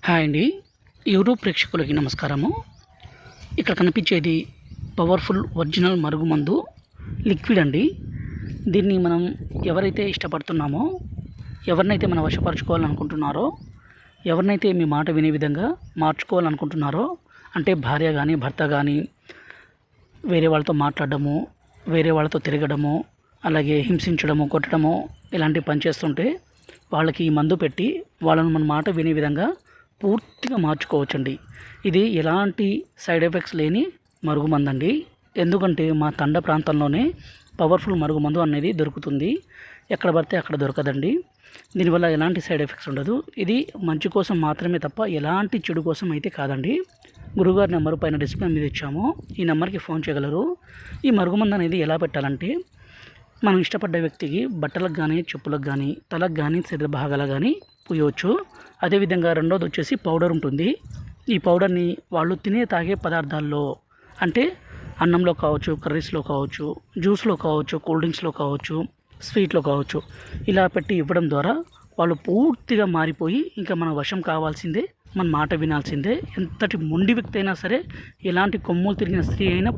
Hi అండి. YouTube ప్రేక్షకులకి నమస్కారము. ఇక్కడ కనిపించేది పవర్ఫుల్ ఒరిజినల్ మరుగుమందు లిక్విడ్ అండి. దీన్ని మనం ఎవరైతే ఇష్టపడుతున్నామో, ఎవరినైతే మనం వశపరచుకోవాలనుకుంటున్నారో, ఎవరినైతే మీ మాట వినే విధంగా మార్చుకోవాలనుకుంటున్నారో, అంటే భార్య కానీ భర్త కానీ వేరే వాళ్ళతో మాట్లాడడము, వేరే వాళ్ళతో తిరగడము, అలాగే హింసించడము, కొట్టడము ఇలాంటి పని చేస్తుంటే వాళ్ళకి ఈ మందు పెట్టి వాళ్ళను మన మాట వినే విధంగా పూర్తిగా మార్చుకోవచ్చండి. ఇది ఎలాంటి సైడ్ ఎఫెక్ట్స్ లేని మరుగుమందు అండి. ఎందుకంటే మా తండ ప్రాంతంలోనే పవర్ఫుల్ మరుగుమందు అనేది దొరుకుతుంది. ఎక్కడ పడితే అక్కడ దొరకదండి. దీనివల్ల ఎలాంటి సైడ్ ఎఫెక్ట్స్ ఉండదు. ఇది మంచి కోసం మాత్రమే తప్ప ఎలాంటి చెడు కోసం అయితే కాదండి. గురుగారి నెంబర్ పైన డిస్ప్లే మీద ఇచ్చాము. ఈ నెంబర్కి ఫోన్ చేయగలరు. ఈ మరుగుమందు అనేది ఎలా పెట్టాలంటే, మనం ఇష్టపడ్డ వ్యక్తికి బట్టలకు కానీ, చెప్పులకు కానీ, తలకు కానీ, శరీర భాగాలకు కానీ పూయవచ్చు. అదేవిధంగా రెండోది వచ్చేసి పౌడర్ ఉంటుంది. ఈ పౌడర్ని వాళ్ళు తినే తాగే పదార్థాల్లో, అంటే అన్నంలో కావచ్చు, కర్రీస్లో కావచ్చు, జ్యూస్లో కావచ్చు, కూల్ డ్రింక్స్లో కావచ్చు, స్వీట్లో కావచ్చు, ఇలా పెట్టి ఇవ్వడం ద్వారా వాళ్ళు పూర్తిగా మారిపోయి ఇంకా మన వశం కావాల్సిందే, మన మాట వినాల్సిందే. ఎంతటి మొండి వ్యక్తి అయినా సరే, ఎలాంటి కొమ్ములు తిరిగిన స్త్రీ అయినా